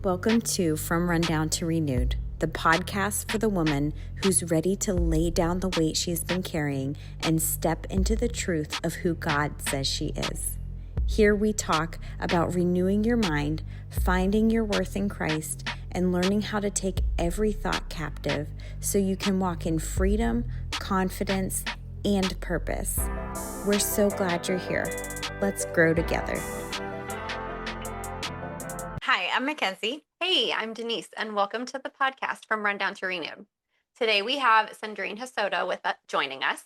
Welcome to From Rundown to Renewed, the podcast for the woman who's ready to lay down the weight she's been carrying and step into the truth of who God says she is. Here we talk about renewing your mind, finding your worth in Christ, and learning how to take every thought captive so you can walk in freedom, confidence, and purpose. We're so glad you're here. Let's grow together. Hi, I'm Mackenzie. Hey, I'm Denise, and welcome to the podcast From Rundown to Renewed. Today we have Cendrine Hosado joining us.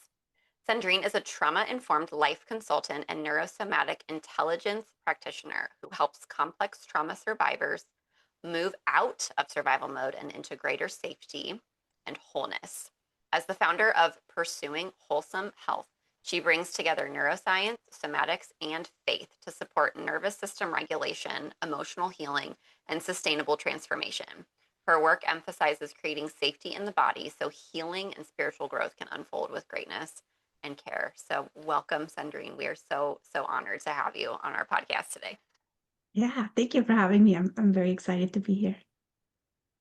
Cendrine is a trauma-informed life consultant and neurosomatic intelligence practitioner who helps complex trauma survivors move out of survival mode and into greater safety and wholeness. As the founder of Pursuing Wholesome Health, she brings together neuroscience, somatics, and faith to support nervous system regulation, emotional healing, and sustainable transformation. Her work emphasizes creating safety in the body so healing and spiritual growth can unfold with greatness and care. So welcome, Cendrine. We are so honored to have you on our podcast today. Yeah, thank you for having me. I'm very excited to be here.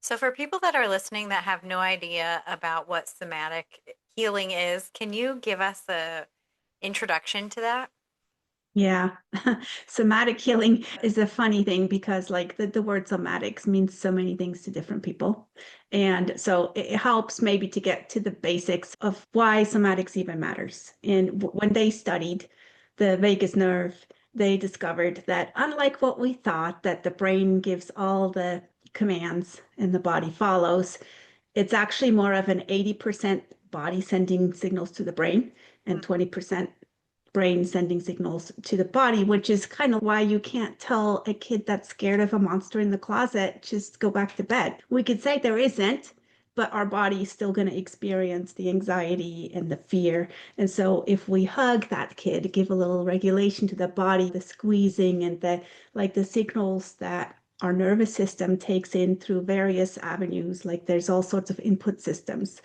So for people that are listening that have no idea about what somatic healing is, can you give us a introduction to that? Yeah, somatic healing is a funny thing because like the word somatics means so many things to different people. And so it helps maybe to get to the basics of why somatics even matters. And when they studied the vagus nerve, they discovered that unlike what we thought, that the brain gives all the commands and the body follows, it's actually more of an 80% body sending signals to the brain and 20% brain sending signals to the body, which is kind of why you can't tell a kid that's scared of a monster in the closet, just go back to bed. We could say there isn't, but our body is still going to experience the anxiety and the fear. And so if we hug that kid, give a little regulation to the body, the squeezing and the signals that our nervous system takes in through various avenues, like there's all sorts of input systems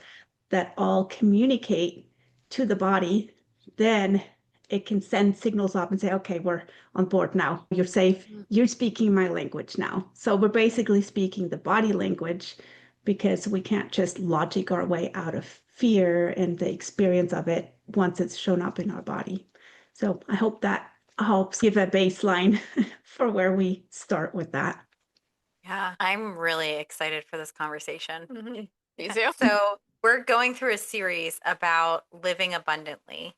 that all communicate to the body, then it can send signals up and say, okay, we're on board now. You're safe. You're speaking my language now. So we're basically speaking the body language because we can't just logic our way out of fear and the experience of it once it's shown up in our body. So I hope that helps give a baseline for where we start with that. Yeah, I'm really excited for this conversation. Me too. So we're going through a series about living abundantly.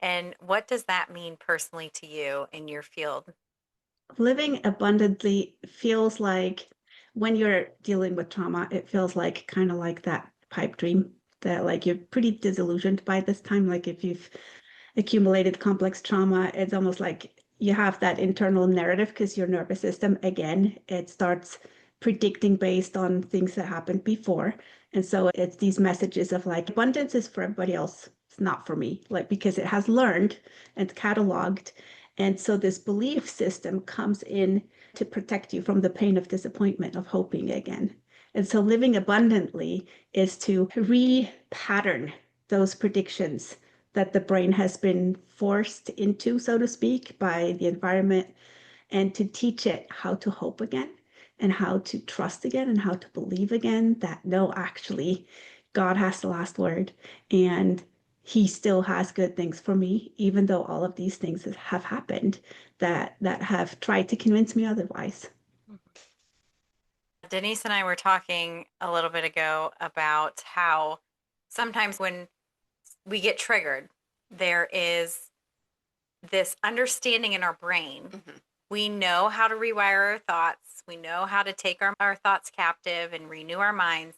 And what does that mean personally to you in your field? Living abundantly feels like when you're dealing with trauma, it feels like kind of like that pipe dream that like you're pretty disillusioned by this time. Like if you've accumulated complex trauma, it's almost like you have that internal narrative because your nervous system, again, it starts predicting based on things that happened before. And so it's these messages of like abundance is for everybody else. It's not for me, like because it has learned and cataloged. And so this belief system comes in to protect you from the pain of disappointment, of hoping again. And so living abundantly is to repattern those predictions that the brain has been forced into, so to speak, by the environment, and to teach it how to hope again and how to trust again and how to believe again that no, actually, God has the last word and he still has good things for me, even though all of these things have happened that have tried to convince me otherwise. Denise and I were talking a little bit ago about how sometimes when we get triggered, there is this understanding in our brain. We know how to rewire our thoughts. We know how to take our thoughts captive and renew our minds.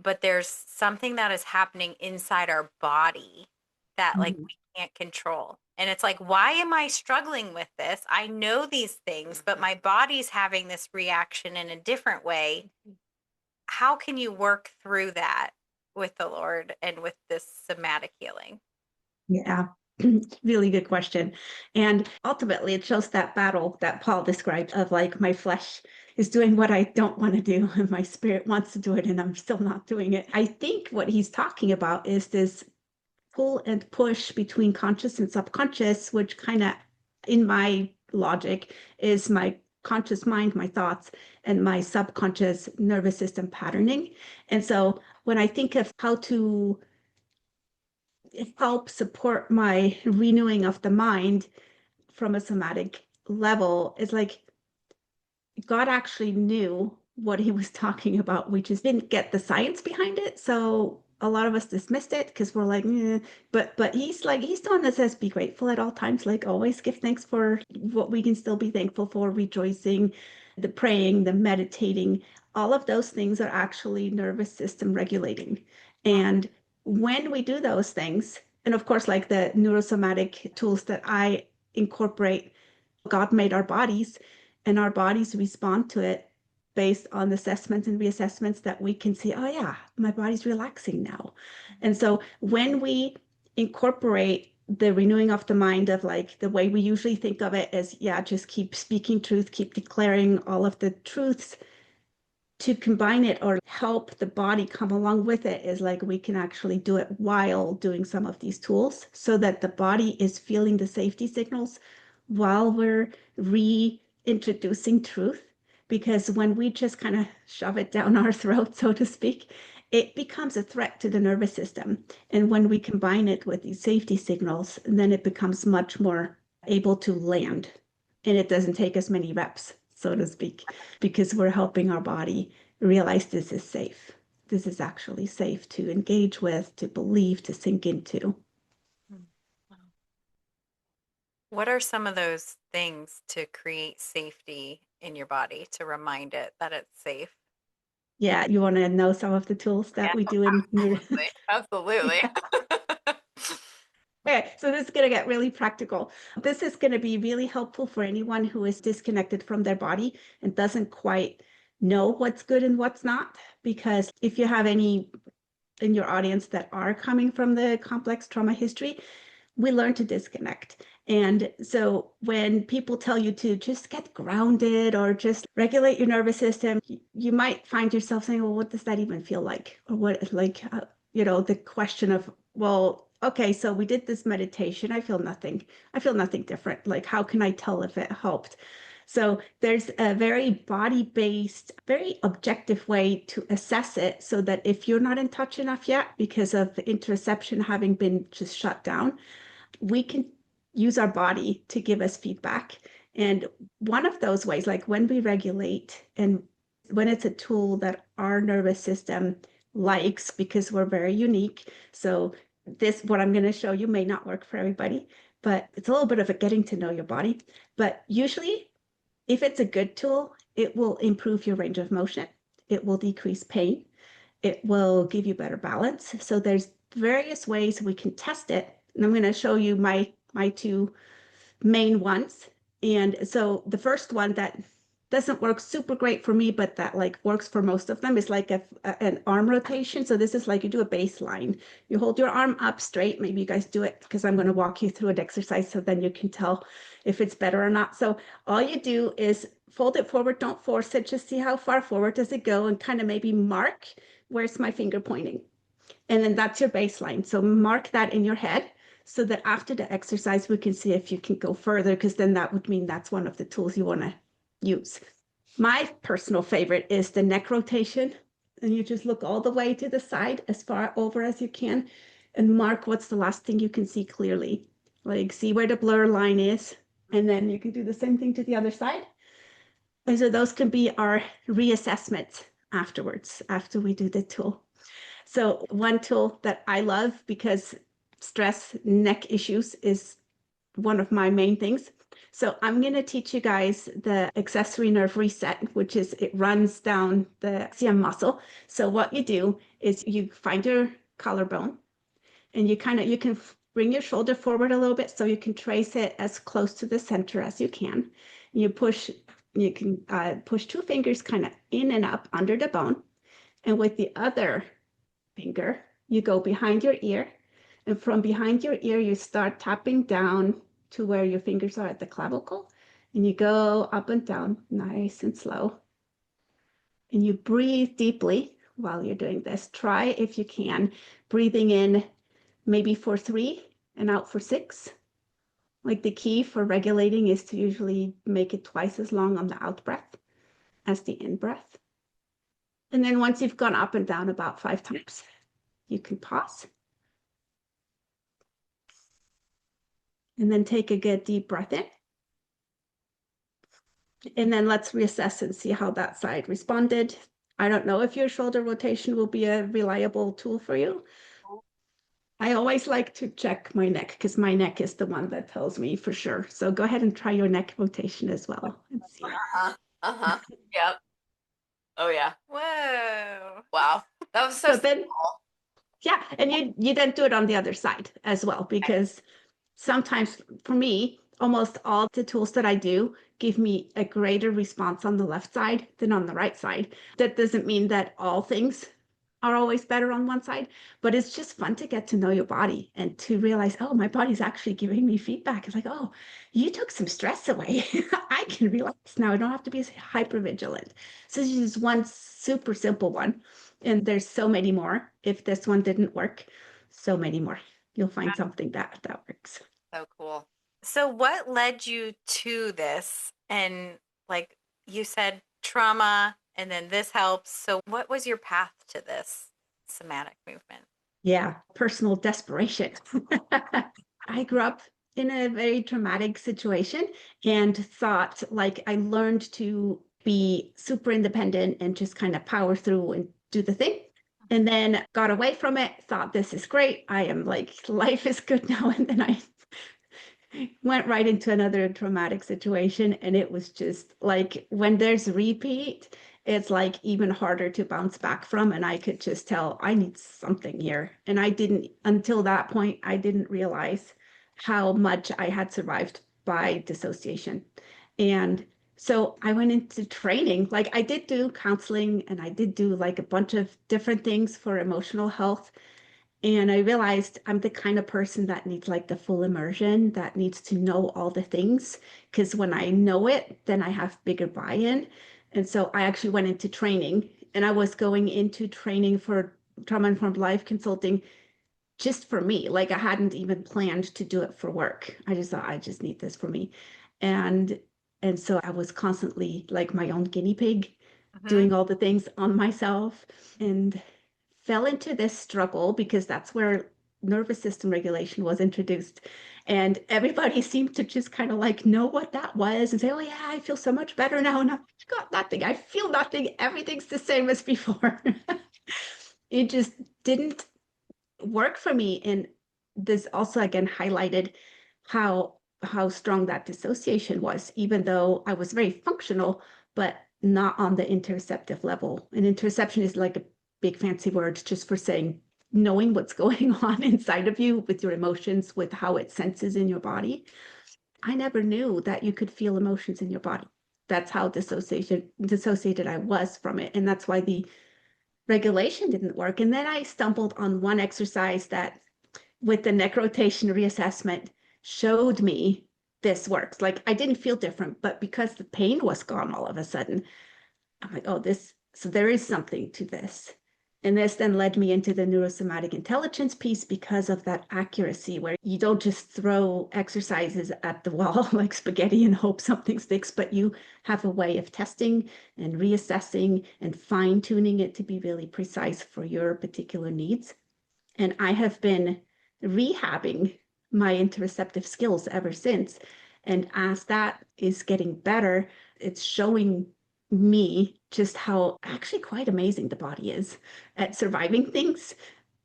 But there's something that is happening inside our body that like we can't control. And it's like, why am I struggling with this? I know these things, but my body's having this reaction in a different way. How can you work through that with the Lord and with this somatic healing? Yeah, really good question. And ultimately, it shows that battle that Paul described of like my flesh is doing what I don't want to do, and my spirit wants to do it, and I'm still not doing it. I think what he's talking about is this pull and push between conscious and subconscious, which kind of, in my logic, is my conscious mind, my thoughts, and my subconscious nervous system patterning. And so when I think of how to help support my renewing of the mind from a somatic level, it's like God actually knew what he was talking about. We just didn't get the science behind it. So a lot of us dismissed it because we're like, eh. But he's telling us, says, be grateful at all times, like always give thanks for what we can still be thankful for, rejoicing, the praying, the meditating, all of those things are actually nervous system regulating. And when we do those things, and of course, like the neurosomatic tools that I incorporate, God made our bodies, and our bodies respond to it based on assessments and reassessments that we can see, oh yeah, my body's relaxing now. And so when we incorporate the renewing of the mind of like the way we usually think of it as, yeah, just keep speaking truth, keep declaring all of the truths, to combine it or help the body come along with it is like we can actually do it while doing some of these tools so that the body is feeling the safety signals while we're reintroducing truth. Because when we just kind of shove it down our throat, so to speak, it becomes a threat to the nervous system. And when we combine it with these safety signals, then it becomes much more able to land. And it doesn't take as many reps, so to speak, because we're helping our body realize this is safe. This is actually safe to engage with, to believe, to sink into. What are some of those things to create safety in your body, to remind it that it's safe? Yeah, you want to know some of the tools that we do in Absolutely. Okay, so this is going to get really practical. This is going to be really helpful for anyone who is disconnected from their body and doesn't quite know what's good and what's not. Because if you have any in your audience that are coming from the complex trauma history, we learn to disconnect. And so when people tell you to just get grounded or just regulate your nervous system, you might find yourself saying, well, what does that even feel like? Or what, like, the question of, well, okay, so we did this meditation. I feel nothing. I feel nothing different. Like, how can I tell if it helped? So there's a very body-based, very objective way to assess it so that if you're not in touch enough yet because of interoception having been just shut down, we can use our body to give us feedback. And one of those ways, like when we regulate and when it's a tool that our nervous system likes because we're very unique. So this, what I'm going to show you may not work for everybody, but it's a little bit of a getting to know your body. But usually if it's a good tool, it will improve your range of motion. It will decrease pain. It will give you better balance. So there's various ways we can test it. And I'm going to show you my two main ones. And so the first one that doesn't work super great for me, but that like works for most of them is like an arm rotation. So this is like you do a baseline. You hold your arm up straight. Maybe you guys do it because I'm going to walk you through an exercise so then you can tell if it's better or not. So all you do is fold it forward. Don't force it. Just see how far forward does it go and kind of maybe mark where's my finger pointing. And then that's your baseline. So mark that in your head so that after the exercise, we can see if you can go further, because then that would mean that's one of the tools you want to use. My personal favorite is the neck rotation. And you just look all the way to the side as far over as you can and mark what's the last thing you can see clearly. Like see where the blur line is. And then you can do the same thing to the other side. And so those can be our reassessments afterwards, after we do the tool. So one tool that I love because stress, neck issues is one of my main things. So I'm going to teach you guys the accessory nerve reset, which is it runs down the axial muscle. So what you do is you find your collarbone and you can bring your shoulder forward a little bit so you can trace it as close to the center as you can. You can push two fingers kind of in and up under the bone. And with the other finger, you go behind your ear, and from behind your ear, you start tapping down to where your fingers are at the clavicle, and you go up and down nice and slow. And you breathe deeply while you're doing this. Try, if you can, breathing in maybe for 3 and out for 6. Like the key for regulating is to usually make it twice as long on the out breath as the in breath. And then once you've gone up and down about 5 times, you can pause. And then take a good deep breath in. And then let's reassess and see how that side responded. I don't know if your shoulder rotation will be a reliable tool for you. I always like to check my neck because my neck is the one that tells me for sure. So go ahead and try your neck rotation as well and see. Yep. Oh yeah. Whoa. Wow. That was so So then, simple. yeah, and you then do it on the other side as well, because sometimes for me, almost all the tools that I do give me a greater response on the left side than on the right side. That doesn't mean that all things are always better on one side, but it's just fun to get to know your body and to realize, oh, my body's actually giving me feedback. It's like, oh, you took some stress away. I can relax now. I don't have to be hyper vigilant. So this is one super simple one. And there's so many more. If this one didn't work, so many more. You'll find something that works. So cool. So what led you to this? And like you said, trauma, and then this helps. So what was your path to this somatic movement? Yeah, personal desperation. I grew up in a very traumatic situation and thought like I learned to be super independent and just kind of power through and do the thing. And then got away from it, thought this is great. I am like, life is good now. And then I went right into another traumatic situation. And it was just like when there's repeat, it's like even harder to bounce back from. And I could just tell I need something here. And I didn't, until that point, I didn't realize how much I had survived by dissociation. And so I went into training. Like I did do counseling and I did do like a bunch of different things for emotional health. And I realized I'm the kind of person that needs like the full immersion, that needs to know all the things. Because when I know it, then I have bigger buy-in. And so I actually went into training and I was going into training for trauma-informed life consulting just for me. Like I hadn't even planned to do it for work. I just thought I just need this for me. And and so I was constantly like my own guinea pig, doing all the things on myself and fell into this struggle because that's where nervous system regulation was introduced. And everybody seemed to just kind of like know what that was and say, oh, yeah, I feel so much better now. And I've got nothing. I feel nothing. Everything's the same as before. It just didn't work for me. And this also again highlighted how strong that dissociation was, even though I was very functional, but not on the interoceptive level. And interoception is like a big fancy word just for saying knowing what's going on inside of you with your emotions, with how it senses in your body. I never knew that you could feel emotions in your body. That's how dissociated I was from it. And that's why the regulation didn't work. And then I stumbled on one exercise that, with the neck rotation reassessment, showed me this works. Like I didn't feel different, but because the pain was gone all of a sudden, I'm like, oh, so there is something to this. And this then led me into the neurosomatic intelligence piece because of that accuracy, where you don't just throw exercises at the wall like spaghetti and hope something sticks, but you have a way of testing and reassessing and fine tuning it to be really precise for your particular needs. And I have been rehabbing my interoceptive skills ever since. And as that is getting better, it's showing me just how actually quite amazing the body is at surviving things,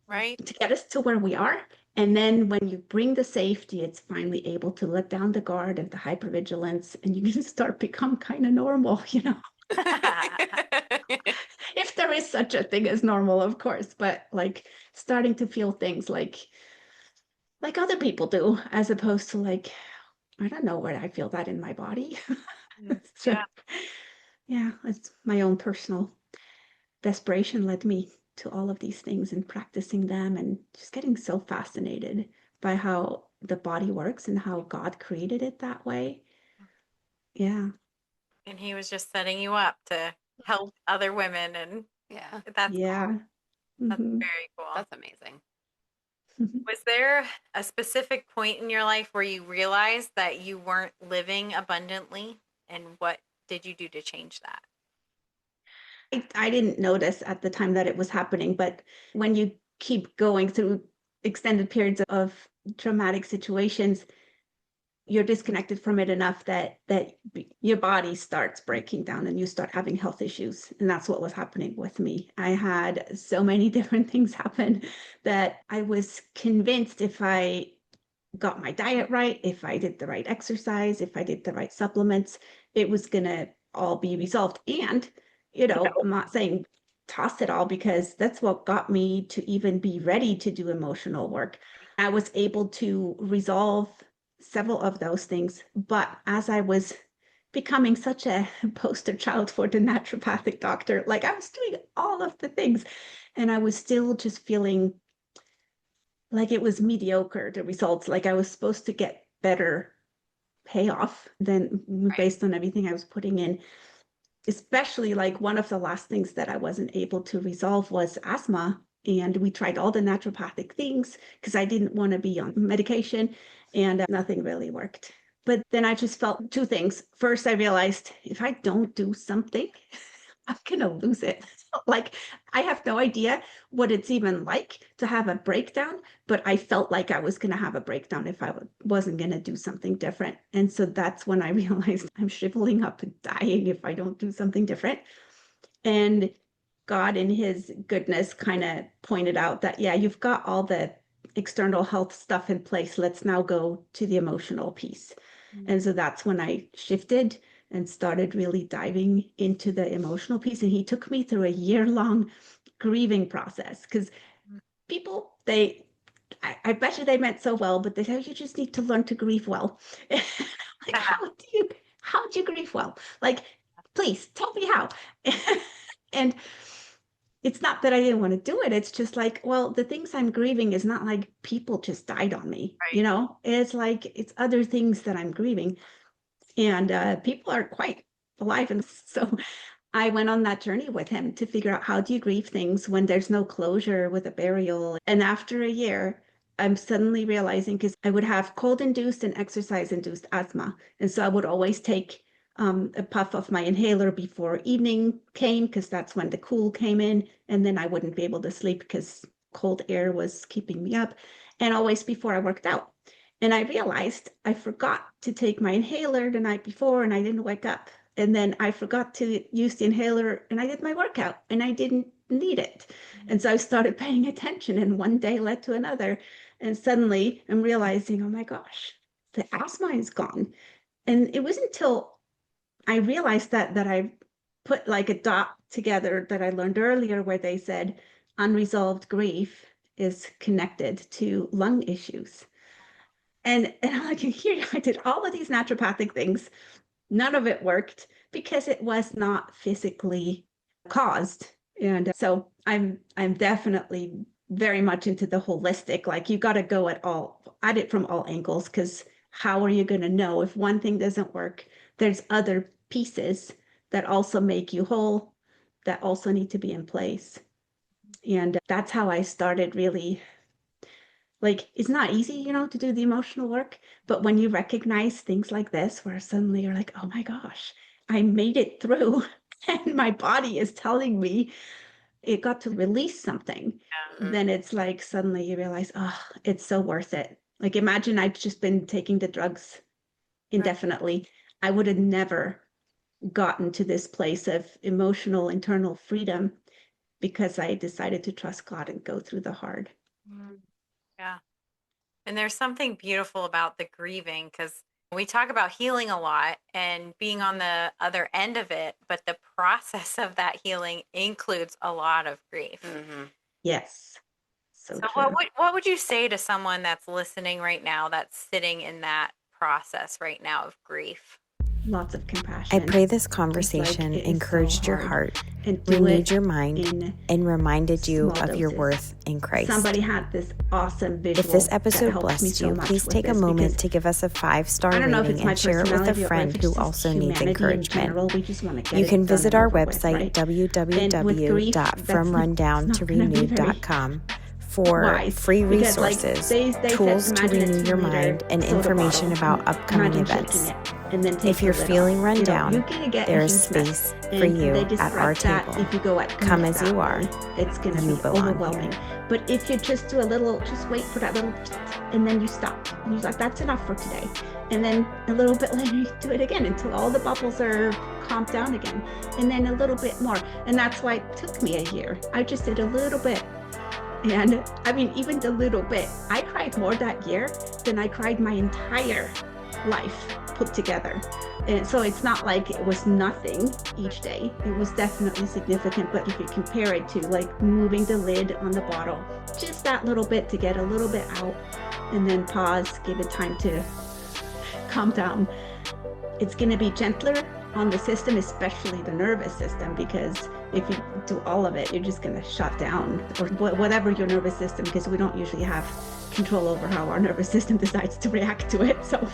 Right. to get us to where we are. And then when you bring the safety, it's finally able to let down the guard of the hypervigilance and you can start become kind of normal, if there is such a thing as normal, of course, but like starting to feel things like other people do, as opposed to like, I don't know where I feel that in my body. So, Yeah. yeah, it's my own personal desperation led me to all of these things and practicing them and just getting so fascinated by how the body works and how God created it that way. Yeah. And he was just setting you up to help other women. And Yeah. that's Yeah. That's Mhm. very cool. That's amazing. Was there a specific point in your life where you realized that you weren't living abundantly? And what did you do to change that? I didn't notice at the time that it was happening, but when you keep going through extended periods of traumatic situations, you're disconnected from it enough that your body starts breaking down and you start having health issues. And that's what was happening with me. I had so many different things happen that I was convinced if I got my diet right, if I did the right exercise, if I did the right supplements, it was going to all be resolved. And, I'm not saying toss it all, because that's what got me to even be ready to do emotional work. I was able to resolve several of those things. But as I was becoming such a poster child for the naturopathic doctor, like I was doing all of the things and I was still just feeling like it was mediocre, the results, like I was supposed to get better payoff than based on everything I was putting in. Especially like one of the last things that I wasn't able to resolve was asthma. And we tried all the naturopathic things because I didn't want to be on medication, and nothing really worked. But then I just felt two things. First, I realized if I don't do something, I'm going to lose it. Like, I have no idea what it's even like to have a breakdown, but I felt like I was going to have a breakdown if I wasn't going to do something different. And so that's when I realized I'm shriveling up and dying if I don't do something different. And God, in his goodness, kind of pointed out that, yeah, you've got all the external health stuff in place. Let's now go to the emotional piece. And so that's when I shifted and started really diving into the emotional piece. And he took me through a year-long grieving process, because people, I bet you they meant so well, but they say you just need to learn to grieve well. Like, how do you grieve well? Like, please tell me how. And it's not that I didn't want to do it. It's just like, well, the things I'm grieving is not like people just died on me, Right. It's like, it's other things that I'm grieving. And people are quite alive. And so I went on that journey with him to figure out, how do you grieve things when there's no closure with a burial? And after a year, I'm suddenly realizing, because I would have cold-induced and exercise-induced asthma. And so I would always take a puff of my inhaler before evening came, because that's when the cool came in. And then I wouldn't be able to sleep because cold air was keeping me up. And always before I worked out. And I realized I forgot to take my inhaler the night before and I didn't wake up. And then I forgot to use the inhaler and I did my workout and I didn't need it. And so I started paying attention, and one day led to another. And suddenly I'm realizing, oh my gosh, the asthma is gone. And it wasn't until I realized that I put like a dot together that I learned earlier, where they said unresolved grief is connected to lung issues. And I'm like, here, I did all of these naturopathic things. None of it worked because it was not physically caused. And so I'm definitely very much into the holistic. Like, you got to go at it from all angles, because how are you going to know if one thing doesn't work? There's other pieces that also make you whole that also need to be in place. And that's how I started really. Like, it's not easy, to do the emotional work, but when you recognize things like this, where suddenly you're like, oh my gosh, I made it through, and my body is telling me it got to release something, then it's like suddenly you realize, oh, it's so worth it. Like, imagine I'd just been taking the drugs indefinitely. I would have never gotten to this place of emotional internal freedom, because I decided to trust God and go through the hard. Yeah. And there's something beautiful about the grieving, because we talk about healing a lot and being on the other end of it, but the process of that healing includes a lot of grief. Yes. So true. what would you say to someone that's listening right now, that's sitting in that process right now of grief? Lots of compassion. I pray this conversation encouraged your heart, renewed your mind, and reminded you of your worth in Christ. Somebody had this awesome visual. If this episode blessed you, please take a moment to give us a 5-star rating and share it with a friend who also needs encouragement. You can visit our website, www.fromrundowntorenewed.com, for wise, free because like resources, they tools said, to imagine a renew your 2-liter mind, and soda information bottle. about upcoming Imagine events. shaking it and then take If you're the lid feeling off. run You know, down, you're gonna get there a is huge mess. space for And you they at our describe that table. if you go at too Come much as you that are. way, it's gonna You be belong overwhelming. here. But if you just do a little, just wait for that little, and then you stop. And you're like, that's enough for today. And then a little bit later, you do it again until all the bubbles are calmed down again. And then a little bit more. And that's why it took me a year. I just did a little bit. And I mean, even the little bit, I cried more that year than I cried my entire life put together. And so it's not like it was nothing each day. It was definitely significant. But if you compare it to like moving the lid on the bottle, just that little bit to get a little bit out and then pause, give it time to calm down. It's going to be gentler on the system, especially the nervous system, because if you do all of it, you're just going to shut down, or whatever your nervous system, because we don't usually have control over how our nervous system decides to react to it. So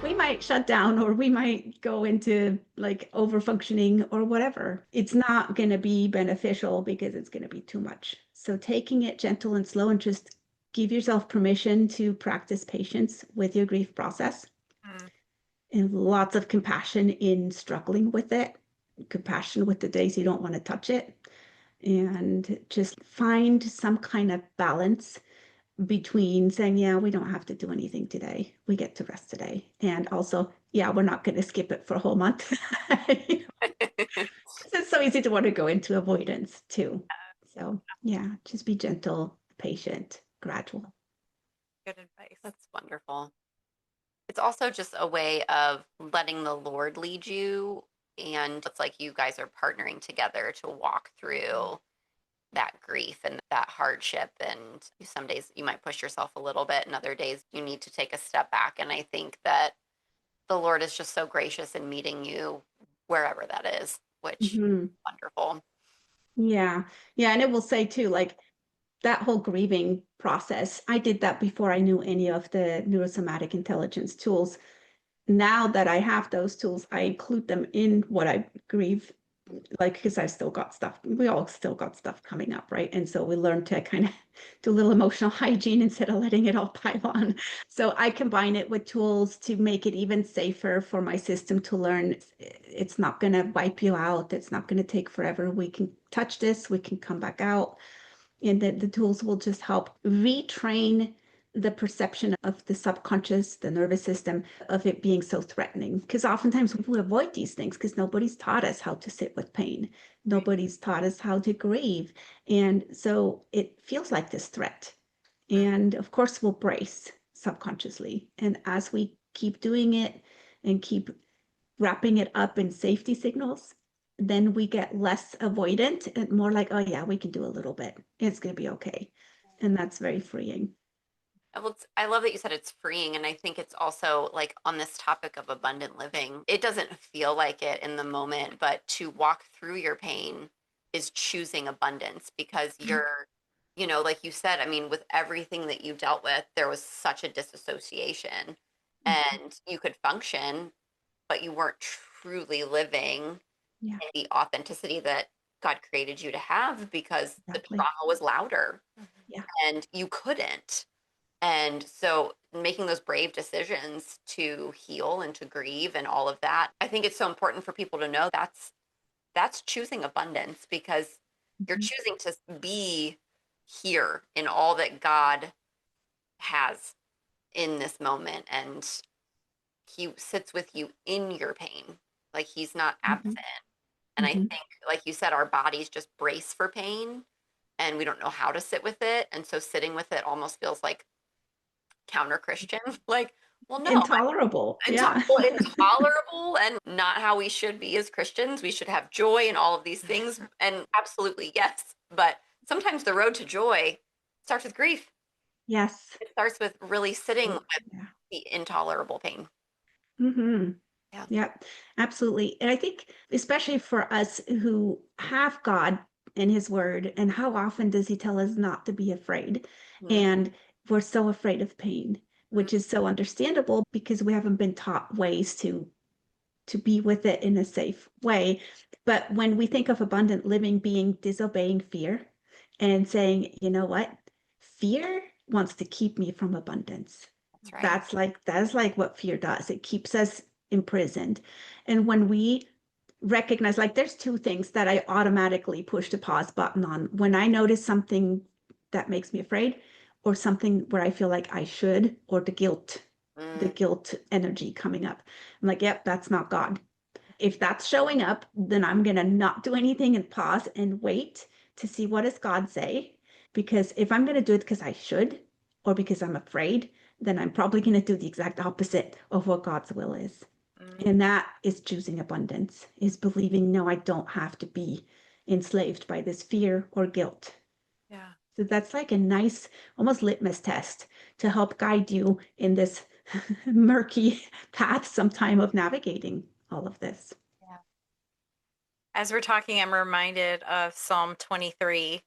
we might shut down, or we might go into like over functioning or whatever. It's not going to be beneficial because it's going to be too much. So taking it gentle and slow, and just give yourself permission to practice patience with your grief process. And lots of compassion in struggling with it, compassion with the days you don't want to touch it, and just find some kind of balance between saying, yeah, we don't have to do anything today. We get to rest today. And also, yeah, we're not going to skip it for a whole month. It's so easy to want to go into avoidance too. So yeah, just be gentle, patient, gradual. Good advice. That's wonderful. It's also just a way of letting the Lord lead you. And it's like you guys are partnering together to walk through that grief and that hardship. And some days you might push yourself a little bit, and other days you need to take a step back. And I think that the Lord is just so gracious in meeting you wherever that is, which is wonderful. Yeah. Yeah. And it will say too, like, that whole grieving process, I did that before I knew any of the neurosomatic intelligence tools. Now that I have those tools, I include them in what I grieve, like, because I still got stuff. We all still got stuff coming up, right? And so we learn to kind of do a little emotional hygiene instead of letting it all pile on. So I combine it with tools to make it even safer for my system to learn. It's not going to wipe you out. It's not going to take forever. We can touch this, we can come back out. And that the tools will just help retrain the perception of the subconscious, the nervous system, of it being so threatening. Because oftentimes we avoid these things because nobody's taught us how to sit with pain. Nobody's taught us how to grieve. And so it feels like this threat. And of course, we'll brace subconsciously. And as we keep doing it and keep wrapping it up in safety signals, then we get less avoidant and more like, oh yeah, we can do a little bit. It's going to be okay. And that's very freeing. Well, I love that you said it's freeing. And I think it's also like on this topic of abundant living, it doesn't feel like it in the moment, but to walk through your pain is choosing abundance because you're, like you said, I mean, with everything that you dealt with, there was such a disassociation and you could function, but you weren't truly living Yeah, the authenticity that God created you to have because the exactly. trauma was louder Yeah. and you couldn't. And so making those brave decisions to heal and to grieve and all of that, I think it's so important for people to know that's choosing abundance because you're choosing to be here in all that God has in this moment. And he sits with you in your pain. Like he's not absent. And I think, like you said, our bodies just brace for pain and we don't know how to sit with it. And so sitting with it almost feels like counter Christian. Like, well, no, Intolerable. Yeah. intolerable and not how we should be as Christians. We should have joy and all of these things. And absolutely, yes. But sometimes the road to joy starts with grief. Yes. It starts with really sitting with Yeah. the intolerable pain. Yeah. Yeah, absolutely. And I think, especially for us who have God and his word, and how often does he tell us not to be afraid? And we're so afraid of pain, which is so understandable because we haven't been taught ways to be with it in a safe way. But when we think of abundant living being disobeying fear and saying, you know what, fear wants to keep me from abundance. That's right. That's like what fear does. It keeps us imprisoned. And when we recognize, like, there's two things that I automatically push the pause button on when I notice something that makes me afraid, or something where I feel like I should, or the guilt energy coming up. I'm like, yep, that's not God. If that's showing up, then I'm going to not do anything and pause and wait to see, what does God say? Because if I'm going to do it because I should, or because I'm afraid, then I'm probably going to do the exact opposite of what God's will is. And that is choosing abundance, is believing, no, I don't have to be enslaved by this fear or guilt. Yeah. So that's like a nice, almost litmus test to help guide you in this murky path sometime of navigating all of this. Yeah. As we're talking, I'm reminded of Psalm 23,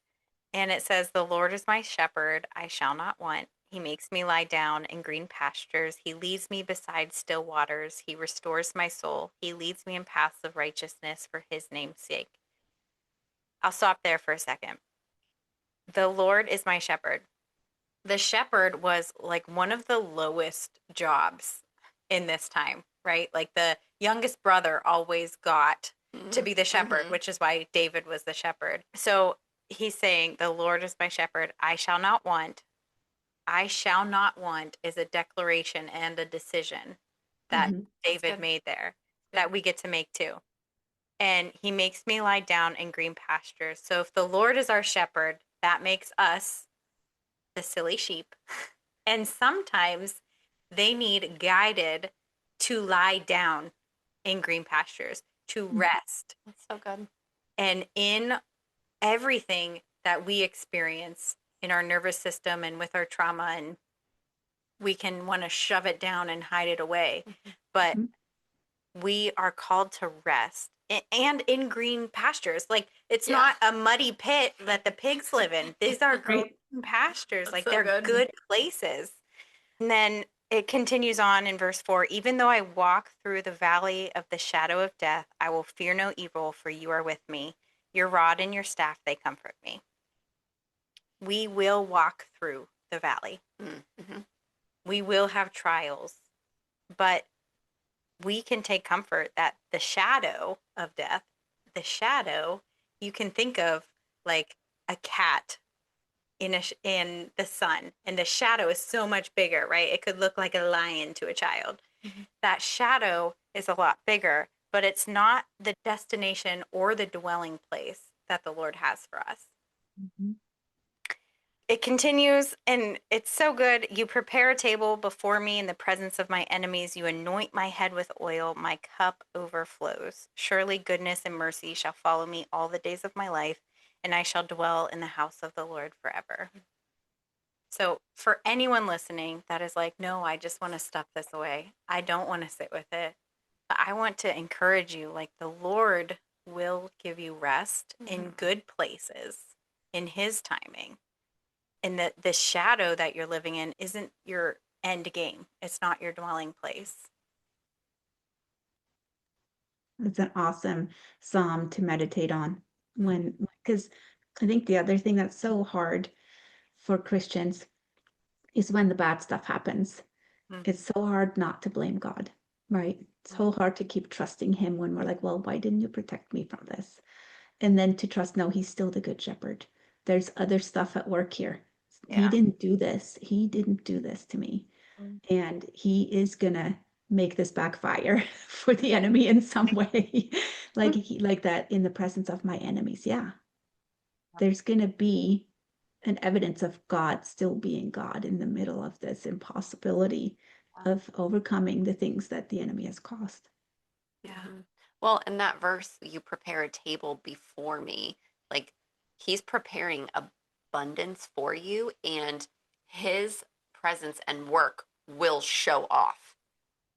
and it says, "The Lord is my shepherd, I shall not want. He makes me lie down in green pastures. He leads me beside still waters. He restores my soul. He leads me in paths of righteousness for his name's sake." I'll stop there for a second. The Lord is my shepherd. The shepherd was like one of the lowest jobs in this time, right? Like the youngest brother always got to be the shepherd, which is why David was the shepherd. So he's saying, "The Lord is my shepherd, I shall not want." I shall not want is a declaration and a decision that David made there, that we get to make too. And he makes me lie down in green pastures. So if the Lord is our shepherd, that makes us the silly sheep. And sometimes they need guided to lie down in green pastures, to rest. That's so good. And in everything that we experience in our nervous system and with our trauma, and we can want to shove it down and hide it away, but we are called to rest, and in green pastures. Like, it's not a muddy pit that the pigs live in. These are green pastures. Like, so they're good places. And then it continues on in verse 4, "Even though I walk through the valley of the shadow of death, I will fear no evil, for you are with me. Your rod and your staff, they comfort me." We will walk through the valley. We will have trials, but we can take comfort that the shadow of death, the shadow, you can think of like a cat in the sun, and the shadow is so much bigger, right? It could look like a lion to a child. That shadow is a lot bigger, but it's not the destination or the dwelling place that the Lord has for us. It continues, and it's so good. "You prepare a table before me in the presence of my enemies. You anoint my head with oil. My cup overflows. Surely goodness and mercy shall follow me all the days of my life, and I shall dwell in the house of the Lord forever." So for anyone listening that is like, "No, I just want to stuff this away, I don't want to sit with it," I want to encourage you, like, the Lord will give you rest in good places in his timing. And that the shadow that you're living in isn't your end game. It's not your dwelling place. It's an awesome psalm to meditate on, because I think the other thing that's so hard for Christians is when the bad stuff happens. It's so hard not to blame God, right? It's so hard to keep trusting him when we're like, well, why didn't you protect me from this? And then to trust, no, he's still the good shepherd. There's other stuff at work here. He didn't do this. He didn't do this to me. And he is gonna make this backfire for the enemy in some way. like that in the presence of my enemies. Yeah. There's gonna be an evidence of God still being God in the middle of this impossibility of overcoming the things that the enemy has caused. Well, in that verse, "You prepare a table before me," like, he's preparing abundance for you, and his presence and work will show off,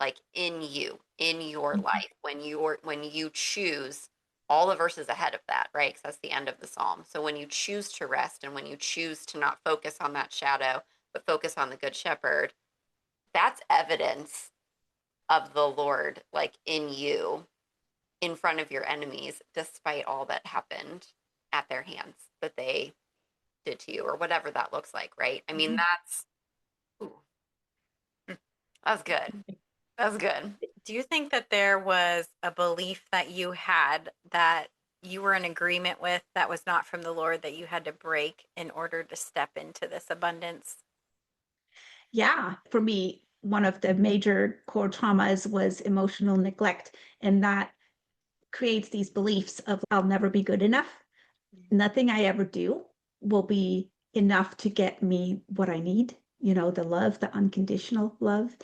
like, in you, in your life, when you choose all the verses ahead of that, right? Because that's the end of the psalm. So when you choose to rest, and when you choose to not focus on that shadow, but focus on the good shepherd, that's evidence of the Lord, like, in you, in front of your enemies, despite all that happened at their hands that they did to you, or whatever that looks like, right? I mean, ooh, that's good. That's good. Do you think that there was a belief that you had that you were in agreement with that was not from the Lord that you had to break in order to step into this abundance? Yeah, for me, one of the major core traumas was emotional neglect, and that creates these beliefs of I'll never be good enough. Nothing I ever do will be enough to get me what I need, the love, the unconditional love.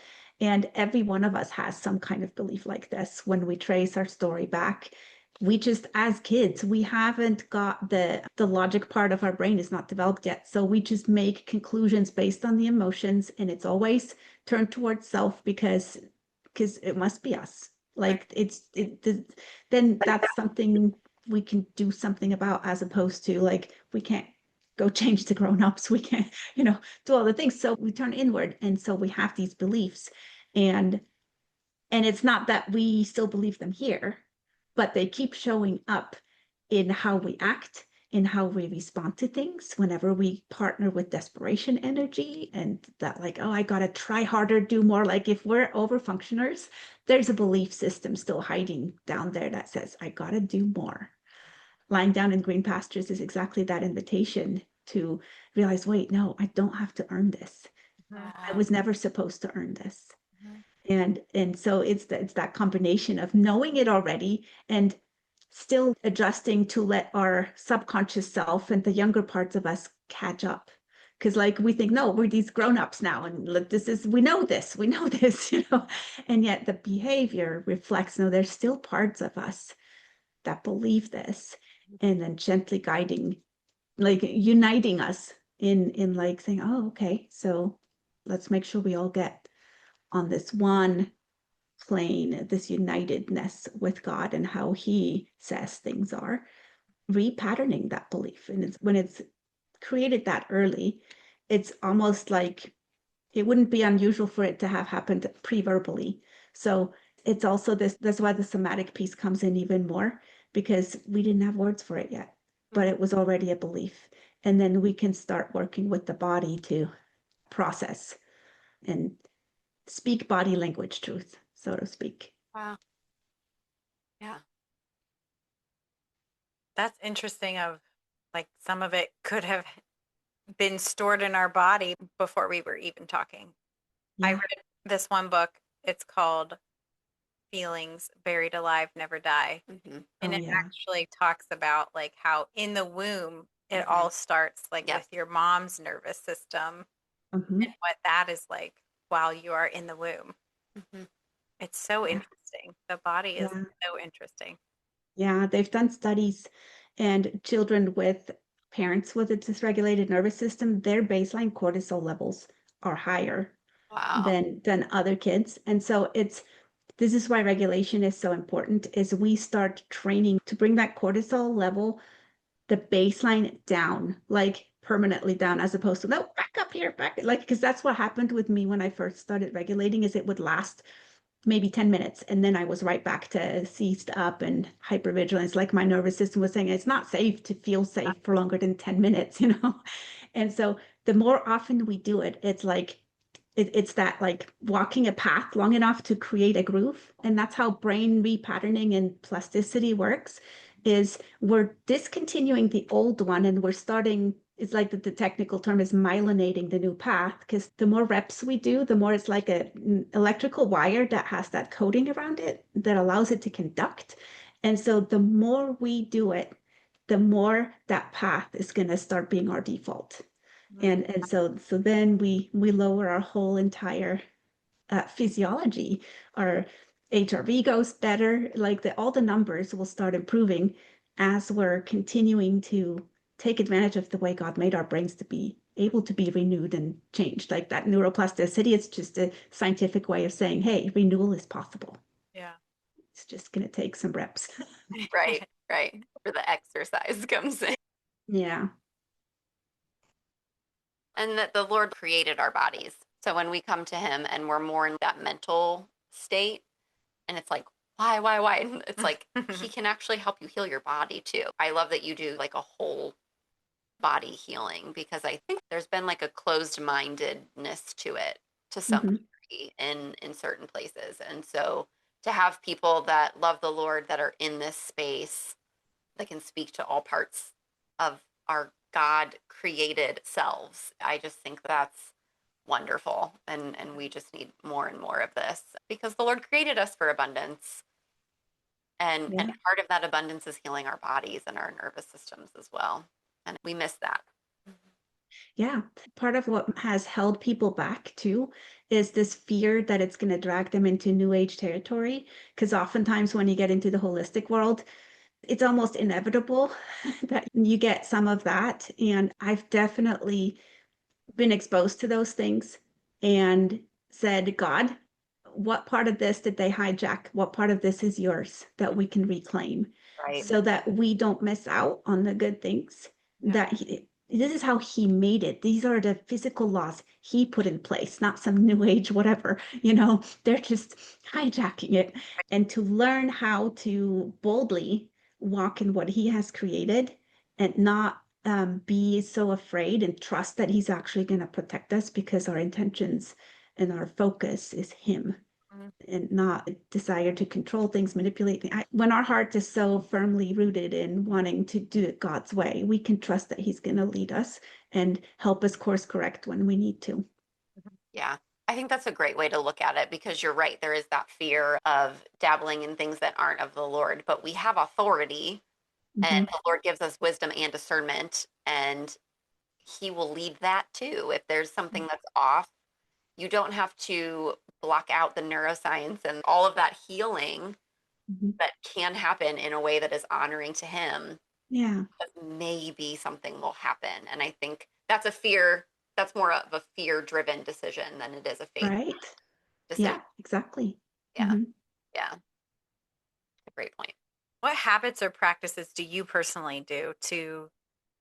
And every one of us has some kind of belief like this when we trace our story back. We just, as kids, we haven't got the logic part of our brain is not developed yet. So we just make conclusions based on the emotions, and it's always turned towards self because it must be us. Like then that's something we can do something about, as opposed to like we can't go change the grown-ups, we can't do all the things, so we turn inward. And so we have these beliefs, and it's not that we still believe them here, but they keep showing up in how we act, in how we respond to things whenever we partner with desperation energy, and that like, oh, I gotta try harder, do more. Like if we're over functioners, there's a belief system still hiding down there that says I gotta do more. Lying down in green pastures is exactly that invitation to realize, wait, no, I don't have to earn this. I was never supposed to earn this. And so it's that combination of knowing it already and still adjusting to let our subconscious self and the younger parts of us catch up. Because like we think, no, we're these grown-ups now, and look, we know this, and yet the behavior reflects, no, there's still parts of us that believe this. And then gently guiding, like uniting us in like saying, oh, okay, so let's make sure we all get on this one plane, this unitedness with God and how he says things are, repatterning that belief. And when it's created that early, it's almost like it wouldn't be unusual for it to have happened pre-verbally. So it's also that's why the somatic piece comes in even more, because we didn't have words for it yet, but it was already a belief. And then we can start working with the body to process and speak body language truth, so to speak. Wow. Yeah. That's interesting of like some of it could have been stored in our body before we were even talking. I Yeah. read this one book. It's called Feelings Buried Alive Never Die. And Oh it yeah. actually talks about like how in the womb it all starts like Yep. with your mom's nervous system Mhm. and what that is like while you are in the womb. It's so Yeah. interesting. The body is Yeah. so interesting. Yeah, they've done studies, and children with parents with a dysregulated nervous system, their baseline cortisol levels are higher Wow. than other kids. And so this is why regulation is so important, is we start training to bring that cortisol level, the baseline down, like permanently down, as opposed to no, back up here, back, like, because that's what happened with me when I first started regulating, is it would last maybe 10 minutes, and then I was right back to seized up and hypervigilance. Like my nervous system was saying, it's not safe to feel safe for longer than 10 minutes, And so the more often we do it, it's like it's that like walking a path long enough to create a groove. And that's how brain repatterning and plasticity works, is we're discontinuing the old one and we're starting, it's like the technical term is myelinating the new path, because the more reps we do, the more it's like an electrical wire that has that coating around it that allows it to conduct. And so the more we do it, the more that path is going to start being our default. And so then we lower our whole entire physiology. Our HRV goes better, like all the numbers will start improving as we're continuing to take advantage of the way God made our brains to be able to be renewed and changed. Like that neuroplasticity, it's just a scientific way of saying, hey, renewal is possible. Yeah. It's just going to take some reps. Right. Right. Where the exercise comes in. Yeah. And that the Lord created our bodies. So when we come to him and we're more in that mental state, and it's like, why? And it's like, he can actually help you heal your body too. I love that you do like a whole body healing, because I think there's been like a closed-mindedness to it to some Mhm. degree in certain places. And so to have people that love the Lord that are in this space that can speak to all parts of our God created selves, I just think that's wonderful. And we just need more and more of this because the Lord created us for abundance. And Yeah. part of that abundance is healing our bodies and our nervous systems as well. And we miss that. Yeah. Part of what has held people back too is this fear that it's going to drag them into new age territory. Because oftentimes when you get into the holistic world, it's almost inevitable that you get some of that. And I've definitely been exposed to those things and said, God, what part of this did they hijack? What part of this is yours that we can reclaim Right. so that we don't miss out on the good things Yeah. this is how he made it. These are the physical laws he put in place, not some new age, whatever, they're just hijacking it. And to learn how to boldly walk in what he has created and not be so afraid and trust that he's actually going to protect us because our intentions and our focus is him Mhm. and not a desire to control things, manipulate things. When our heart is so firmly rooted in wanting to do it God's way, we can trust that he's going to lead us and help us course correct when we need to. Yeah. I think that's a great way to look at it because you're right. There is that fear of dabbling in things that aren't of the Lord, but we have authority and Mhm. the Lord gives us wisdom and discernment, and he will lead that too. If there's something that's off, you don't have to block out the neuroscience and all of that healing Mhm. that can happen in a way that is honoring to him. Yeah, Maybe something will happen. And I think that's a fear, that's more of a fear driven decision than it is a faith right. decision. Yeah, exactly. Yeah. Mhm. Yeah. A great point. What habits or practices do you personally do to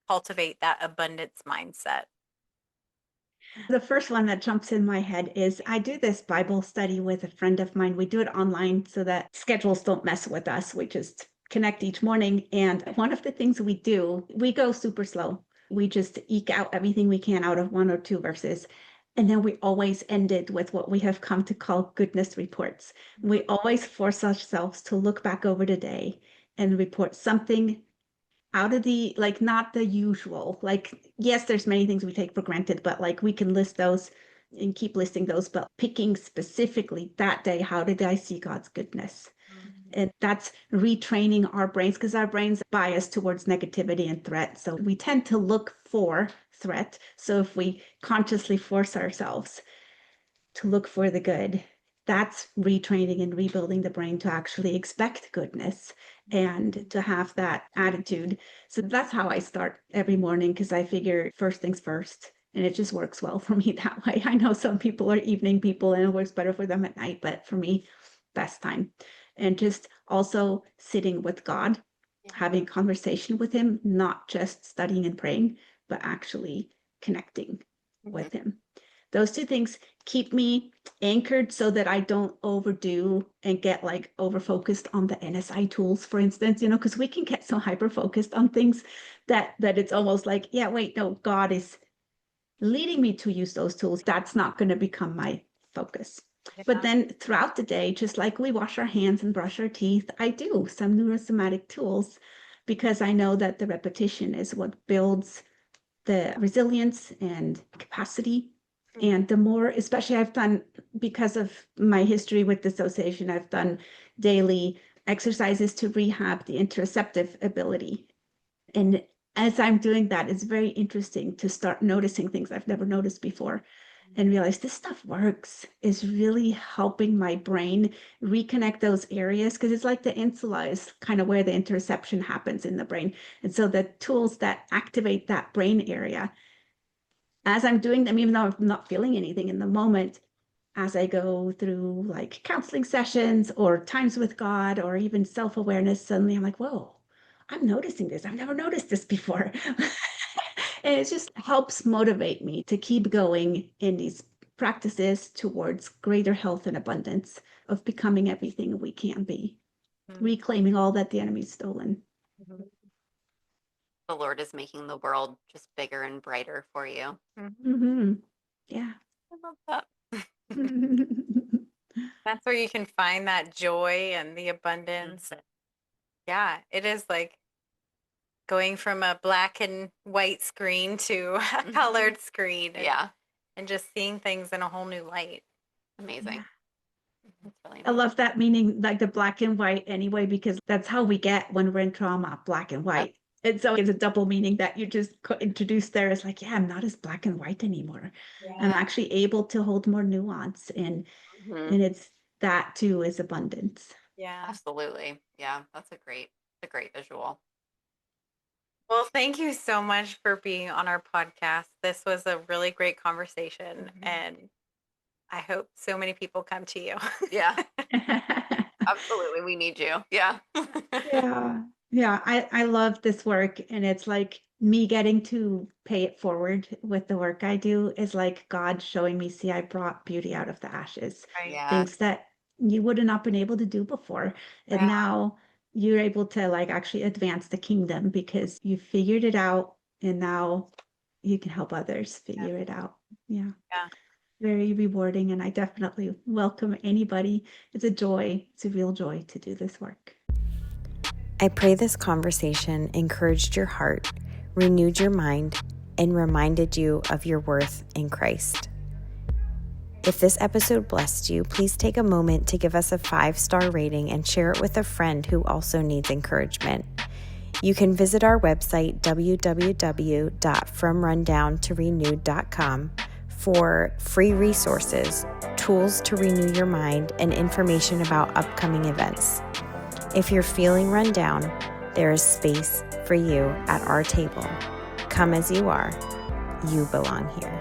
cultivate that abundance mindset? The first one that jumps in my head is I do this Bible study with a friend of mine. We do it online so that schedules don't mess with us. We just connect each morning. And one of the things we do, we go super slow. We just eke out everything we can out of one or two verses. And then we always end it with what we have come to call goodness reports. We always force ourselves to look back over the day and report something out of the like not the usual, like yes, there's many things we take for granted, but like we can list those and keep listing those, but picking specifically that day, how did I see God's goodness? And that's retraining our brains because our brains bias towards negativity and threat, so we tend to look for threat. So if we consciously force ourselves to look for the good, that's retraining and rebuilding the brain to actually expect goodness and to have that attitude. So that's how I start every morning because I figure first things first. And it just works well for me that way. I know some people are evening people and it works better for them at night, but for me, best time. And just also sitting with God, having conversation with him, not just studying and praying, but actually connecting Mhm. with him. Those two things keep me anchored so that I don't overdo and get like over focused on the NSI tools, for instance, because we can get so hyper focused on things that it's almost like, yeah, wait, no, God is leading me to use those tools. That's not going to become my focus. But Yeah. then throughout the day, just like we wash our hands and brush our teeth, I do some neurosomatic tools because I know that the repetition is what builds the resilience and capacity. And the more, especially I've done, because of my history with dissociation, I've done daily exercises to rehab the interoceptive ability. And as I'm doing that, it's very interesting to start noticing things I've never noticed before and realize this stuff works, is really helping my brain reconnect those areas because it's like the insula is kind of where the interoception happens in the brain. And so the tools that activate that brain area, as I'm doing them, even though I'm not feeling anything in the moment, as I go through like counseling sessions or times with God or even self-awareness, suddenly I'm like, whoa, I'm noticing this. I've never noticed this before. And it just helps motivate me to keep going in these practices towards greater health and abundance of becoming everything we can be, Mhm. reclaiming all that the enemy's stolen. Mhm. the Lord is making the world just bigger and brighter for you. Mm-hmm. Yeah. I love that. That's where you can find that joy and the abundance. Yeah, it is like going from a black and white screen to a colored screen. Yeah. And just seeing things in a whole new light. Amazing. Yeah. That's really I neat. love that meaning, like the black and white anyway, because that's how we get when we're in trauma, black and white. And so it's a double meaning that you just introduced there. It's like, yeah, I'm not as black and white anymore. I'm actually able to hold more nuance, and Mhm. it's that too is abundance. Yeah. Absolutely. Yeah, that's a great visual. Well, thank you so much for being on our podcast. This was a really great conversation, and I hope so many people come to you. Yeah, absolutely. We need you. Yeah. Yeah. Yeah. I love this work, and it's like me getting to pay it forward with the work I do is like God showing me, see, I brought beauty out of the ashes. Right. Yeah. Things that you would have not been able to do before. And Right. now you're able to like actually advance the kingdom because you figured it out, and now you can help others figure it out. Yeah. Yeah. Very rewarding. And I definitely welcome anybody. It's a joy. It's a real joy to do this work. I pray this conversation encouraged your heart, renewed your mind, and reminded you of your worth in Christ. If this episode blessed you, please take a moment to give us a 5-star rating and share it with a friend who also needs encouragement. You can visit our website, www.fromrundowntorenewed.com, for free resources, tools to renew your mind, and information about upcoming events. If you're feeling run down, there is space for you at our table. Come as you are. You belong here.